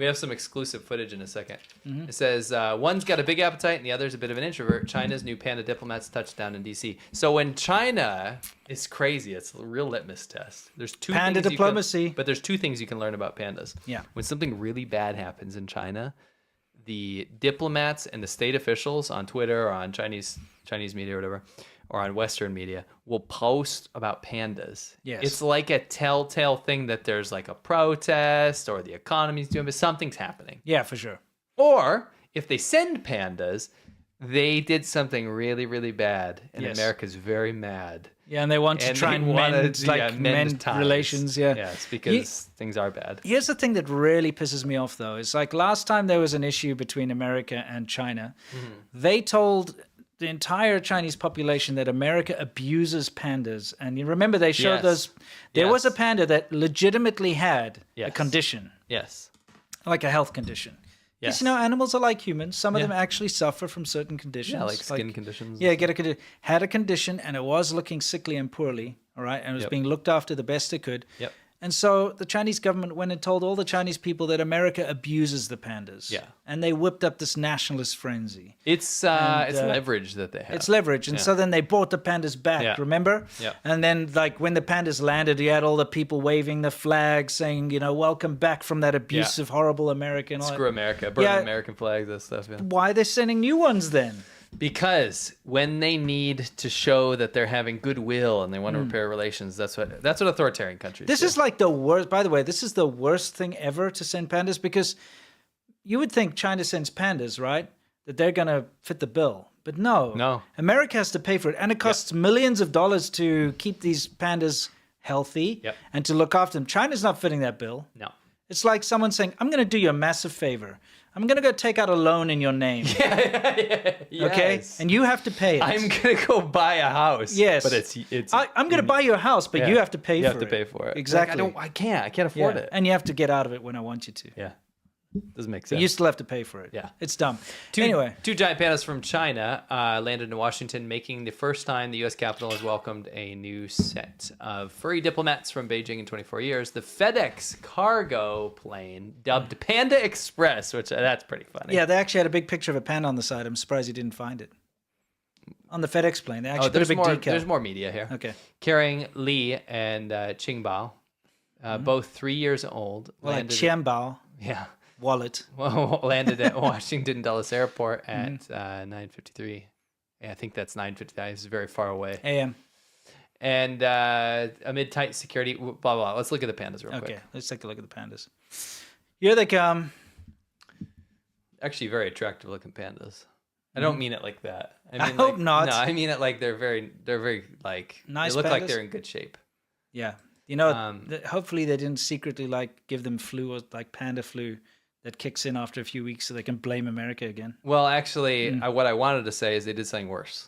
We have some exclusive footage in a second. It says, one's got a big appetite and the other's a bit of an introvert. China's new panda diplomats touched down in D.C. So when China is crazy, it's a real litmus test. There's two Panda things diplomacy. but there's two things you can learn about pandas. Yeah. When something really bad happens in China, the diplomats and the state officials on Twitter or on Chinese media or whatever, or on Western media, will post about pandas. Yes. It's like a telltale thing that there's like a protest or the economy's doing, but something's happening. Yeah, for sure. Or if they send pandas, they did something really, really bad, and America's very mad. Yeah, and they want to try and mend ties. Relations. Yeah. Yes, because things are bad. Here's the thing that really pisses me off, though. It's like last time there was an issue between America and China. They told the entire Chinese population that America abuses pandas. And you remember they showed us, there was a panda that legitimately had a condition. Yes. Like a health condition. Yes. Because, animals are like humans. Some of them actually suffer from certain conditions. Yeah, like skin conditions. Yeah, had a condition, and it was looking sickly and poorly, all right? And it was being looked after the best it could. Yep. And so the Chinese government went and told all the Chinese people that America abuses the pandas. Yeah. And they whipped up this nationalist frenzy. It's leverage that they have. It's leverage. And so then they brought the pandas back, remember? Yeah. And then, like, when the pandas landed, you had all the people waving the flag saying, welcome back from that abusive, horrible America. And all Screw America. Burn American flags, that stuff. Yeah. Why are they sending new ones then? Because when they need to show that they're having goodwill and they want to repair relations, that's what authoritarian countries do. This is like the worst. By the way, this is the worst thing ever to send pandas, because you would think China sends pandas, right? That they're going to fit the bill. But no. America has to pay for it. And it costs millions of dollars to keep these pandas healthy and to look after them. China's not fitting that bill. No. It's like someone saying, I'm going to do you a massive favor. I'm going to go take out a loan in your name. Yes. Okay? And you have to pay it. I'm going to go buy a house. Yes. But it's I'm going to buy you a house, but you have to pay for it. You have to pay for it. Exactly. Like, I can't afford it. And you have to get out of it when I want you to. Yeah. Doesn't make sense. You still have to pay for it. Yeah. It's dumb. Two giant pandas from China landed in Washington, making the first time the U.S. Capitol has welcomed a new set of furry diplomats from Beijing in 24 years. The FedEx cargo plane, dubbed Panda Express, which that's pretty funny. Yeah, they actually had a big picture of a panda on the side. I'm surprised you didn't find it. On the FedEx plane, they actually put a big decal. There's more media here. Okay. Carrying Li and Qingbao, both 3 years old. Like Qianbao. Yeah. Wallet. Landed at Washington Dulles Airport at 9:53. Yeah, I think that's 9:55. It's very far away. AM. And amid tight security, blah, blah. Let's look at the pandas real quick. Okay, let's take a look at the pandas. Here they come. Actually, very attractive looking pandas. I don't mean it like that. I hope not. No, I mean it like they're very like nice. They look pandas? like they're in good shape. Yeah. Hopefully they didn't secretly give them flu or like panda flu that kicks in after a few weeks so they can blame America again. Well, actually, what I wanted to say is they did something worse.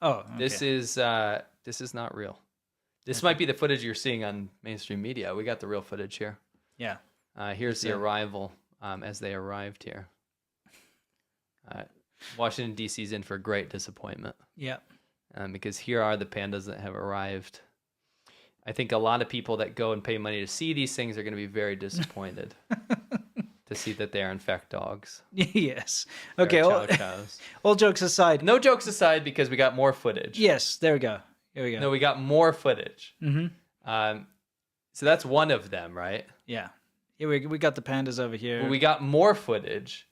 Oh, okay. This is not real. This might be the footage you're seeing on mainstream media. We got the real footage here. Yeah. Here's the arrival as they arrived here. Washington, D.C. is in for great disappointment. Yeah. Because here are the pandas that have arrived. I think a lot of people that go and pay money to see these things are going to be very disappointed to see that they are in fact dogs. Yes. Okay. All jokes aside. No jokes aside, because we got more footage. Yes. There we go. Here we go. No, we got more footage. Mm-hmm. So that's one of them, right? Yeah. Here we got the pandas over here. Well, we got more footage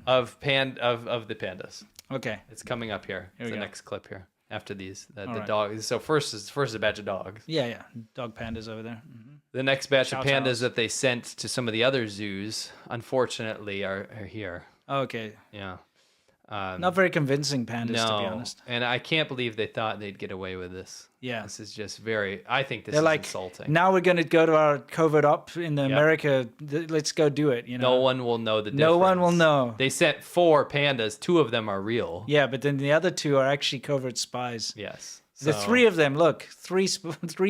of the pandas. Okay. It's coming up here. Here it's the go. next clip here. After these, the right. dogs. So first is a batch of dogs. Yeah. Dog pandas over there. Mm-hmm. The next batch of pandas that they sent to some of the other zoos, unfortunately, are here. Okay. Yeah. Not very convincing pandas, to be honest. And I can't believe they thought they'd get away with this. Yeah. This is just I think this They're is like, insulting. now we're going to go to our covert op in America. Let's go do it. No one will know the difference. No one will know. They sent 4 pandas. 2 of them are real. Yeah, but then the other 2 are actually covert spies. Yes. The 3 of them, look, 3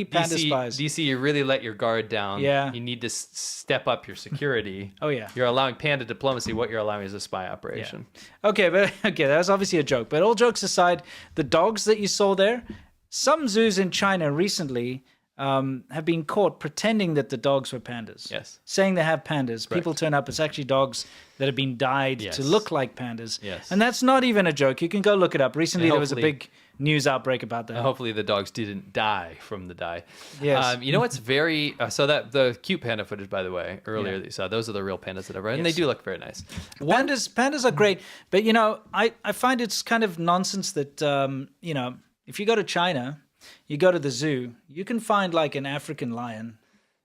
panda spies. DC, you really let your guard down. Yeah. You need to step up your security. Oh, yeah. You're allowing panda diplomacy. What you're allowing is a spy operation. Yeah. Okay, that was obviously a joke. But all jokes aside, the dogs that you saw there, some zoos in China recently have been caught pretending that the dogs were pandas. Yes. Saying they have pandas. Correct. People turn up, it's actually dogs that have been dyed Yes. to look like pandas. Yes. And that's not even a joke. You can go look it up. Recently, there was a hopefully- big news outbreak about that. Hopefully the dogs didn't die from the dye. Yes. You know what's very so that the cute panda footage, by the way, earlier Yeah. that you saw, those are the real pandas that I've read, and Yes. they do look very nice. Pandas are great, but I find it's kind of nonsense that if you go to China, you go to the zoo, you can find like an African lion,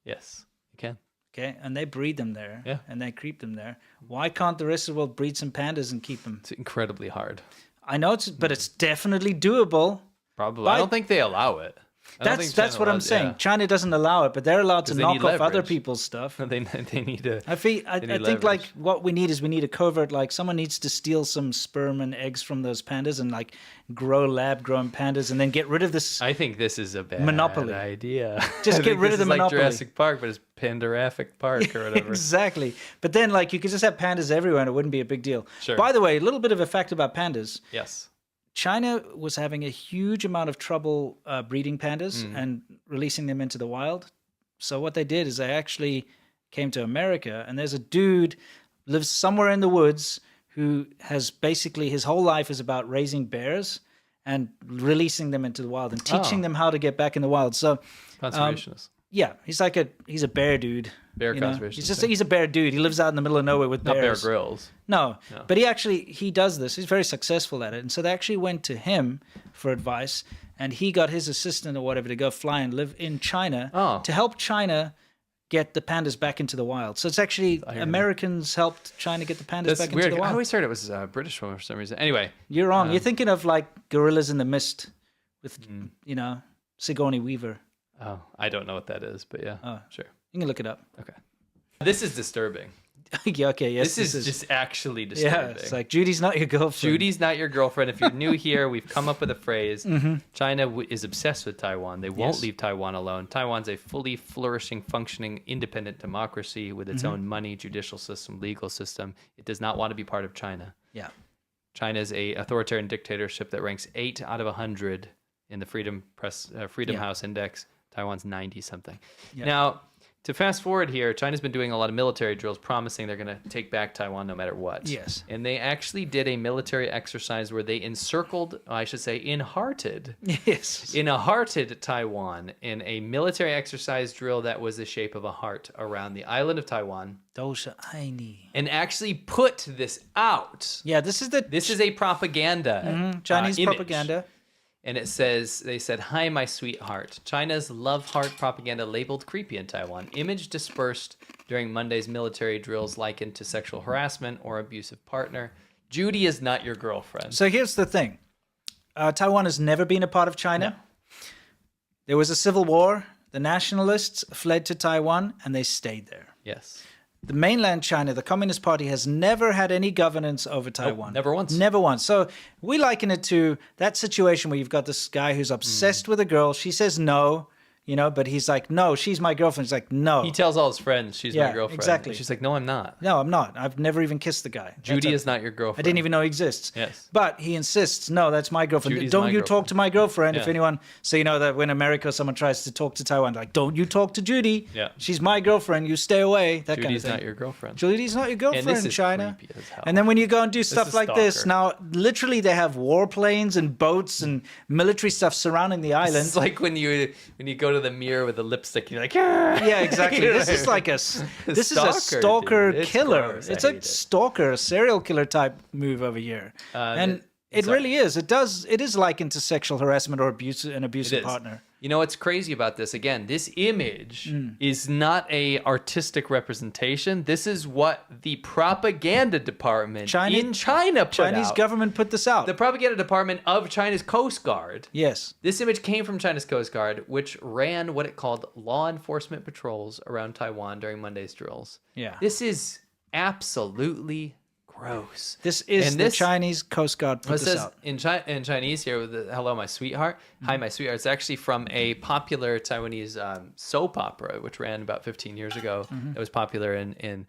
Yes, you can. okay, and they breed them there, Yeah. and they keep them there. Why can't the rest of the world breed some pandas and keep them? It's incredibly hard. I know but it's definitely doable. Probably. But- I don't think they allow it. I don't think That's China what I'm allows- saying. yeah. China doesn't allow it, but they're allowed to 'Cause they knock need off other leverage. people's stuff. They need to. I think leverage. like what we need is a covert, like someone needs to steal some sperm and eggs from those pandas and like grow lab-grown pandas and then get rid of this. I think this is a bad Monopoly. idea. Just I get think rid this of the is like monopoly. Jurassic Park, but it's Pandoraphic Park or whatever. Exactly. But then like you could just have pandas everywhere and it wouldn't be a big deal. Sure. By the way, a little bit of a fact about pandas. Yes. China was having a huge amount of trouble breeding pandas and releasing them into the wild. So what they did is they actually came to America, and there's a dude lives somewhere in the woods who has basically his whole life is about raising bears and releasing them into the wild and teaching them how to get back in the wild. So Conservationist. yeah, he's a bear dude. Bear you know? conservationist. He's a bear dude. He lives out in the middle of nowhere with Not Bear bears. Grylls. No, but he does this. He's very successful at it. And so they actually went to him for advice, and he got his assistant or whatever to go fly and live in China to help China get the pandas back into the wild. So it's actually Americans helped China get the pandas That's back weird. into the I wild. always heard it was a British one for some reason. Anyway, You're wrong. You're thinking of like Gorillas in the Mist with, Sigourney Weaver. oh, I don't know what that is, but yeah, sure. You can look it up. Okay. This is disturbing. Yeah, okay, yes. This is just actually disturbing. Yeah, it's like Judy's not your girlfriend. Judy's not your girlfriend. If you're new here, we've come up with a phrase. China is obsessed with Taiwan. They won't leave Taiwan alone. Taiwan's a fully flourishing, functioning, independent democracy with its own money, judicial system, legal system. It does not want to be part of China. Yeah. China is a authoritarian dictatorship that ranks 8 out of 100 in the Freedom House Index. Taiwan's 90-something. Yeah. Now, to fast forward here, China's been doing a lot of military drills promising they're going to take back Taiwan no matter what. Yes. And they actually did a military exercise where they enhearted Taiwan in a military exercise drill that was the shape of a heart around the island of Taiwan. And actually put this out. Yeah, this is a propaganda. Chinese image. propaganda. And they said, "Hi, my sweetheart." China's love heart propaganda labeled creepy in Taiwan. Image dispersed during Monday's military drills likened to sexual harassment or abusive partner. Judy is not your girlfriend. So here's the thing. Taiwan has never been a part of China. No. There was a civil war. The nationalists fled to Taiwan, and they stayed there. Yes. The mainland China, the Communist Party, has never had any governance over Taiwan. never once. Never once. So we liken it to that situation where you've got this guy who's obsessed with a girl. She says no, but he's like, no, she's my girlfriend. He's like, no. He tells all his friends she's my girlfriend. Exactly. And she's like, "No, I'm not. No, I'm not. I've never even kissed the guy. Judy is not your girlfriend." I didn't even know he exists. Yes. But he insists, no, that's my girlfriend. Judy's Don't my you girlfriend. talk to my girlfriend. Yeah. If anyone, so you know that when America, someone tries to talk to Taiwan, like, don't you talk to Judy. Yeah. She's my girlfriend. You stay away. That kind of Judy's thing. not your girlfriend. Judy's not your girlfriend, And this is China. creepy as hell. And then when you go and do stuff is like this, stalker. now literally they have warplanes and boats and military stuff surrounding the island. It's like when you go to the mirror with the lipstick, you're like, "Ah!" Yeah, exactly. This is like a stalker dude. It's killer. gross. It's I a hate it. stalker, serial killer type move over here. And it sorry. really is. It is likened to sexual harassment or an abusive It is. partner. You know what's crazy about this? Again, this image is not a artistic representation. This is what the propaganda department in China put Chinese out. government put this out. The propaganda department of China's Coast Guard. Yes. This image came from China's Coast Guard, which ran what it called law enforcement patrols around Taiwan during Monday's drills. Yeah. This is absolutely gross. This is the Chinese Coast Guard put this out. In Chinese here, with hello, my sweetheart. Hi, my sweetheart. It's actually from a popular Taiwanese soap opera, which ran about 15 years ago. It was popular in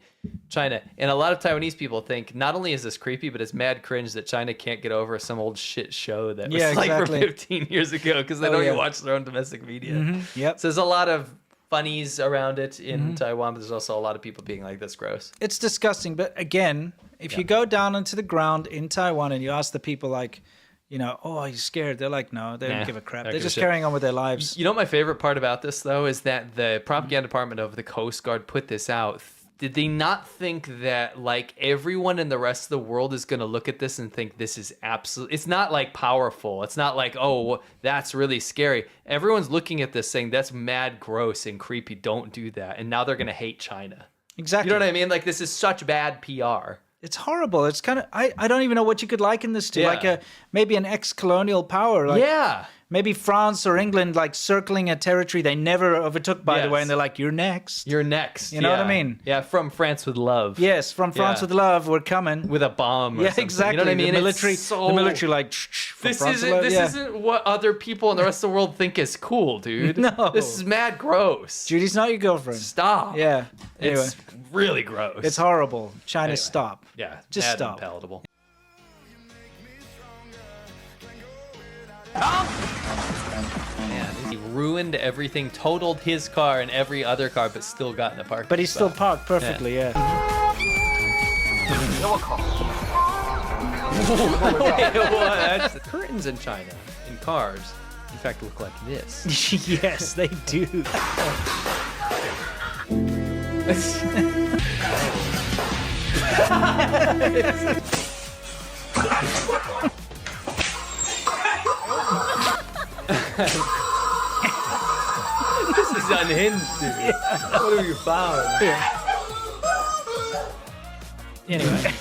China. And a lot of Taiwanese people think not only is this creepy, but it's mad cringe that China can't get over some old shit show that was like from 15 years ago because they don't even watch their own domestic media. Yep. So there's a lot of funnies around it in Taiwan, but there's also a lot of people being like, that's gross. It's disgusting. But again, if you go down into the ground in Taiwan and you ask the people like, you know, oh, are you scared? They're like, no, they don't give a crap. They're just carrying on with their lives. You know, my favorite part about this, though, is that the propaganda department of the Coast Guard put this out. Did they not think that, like, everyone in the rest of the world is going to look at this and think this is absolutely... It's not, like, powerful. It's not like, oh, that's really scary. Everyone's looking at this saying, that's mad gross and creepy. Don't do that. And now they're going to hate China. Exactly. You know what I mean? Like, this is such bad PR. It's horrible. It's kind of... I don't even know what you could liken this to. Like maybe an ex-colonial power. Like, maybe France or England, like, circling a territory they never overtook, by the way, and they're like, you're next. You're next. You know what I mean? Yeah, from France with love. Yes, from France with love, we're coming. With a bomb or something. Exactly. You know what I mean? The military like, this isn't what other people in the rest of the world think is cool, dude. No. This is mad gross. Judy's not your girlfriend. Stop. Yeah. Anyway. It's really gross. It's horrible. China, stop. Yeah. Just mad stop. Unpalatable. Man, he ruined everything, totaled his car and every other car, but still got in the park. But he's still parked perfectly, Wait, what? The curtains in China, in cars, in fact, look like this. Yes, they do. This is unhinged, dude. What have you found? Anyway.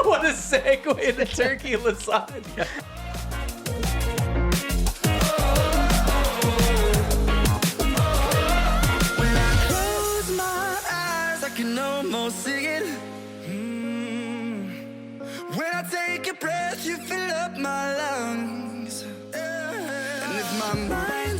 What a segue to turkey lasagna. When I close my eyes, I can almost see it. When I take a breath, you fill up my lungs. And if my mind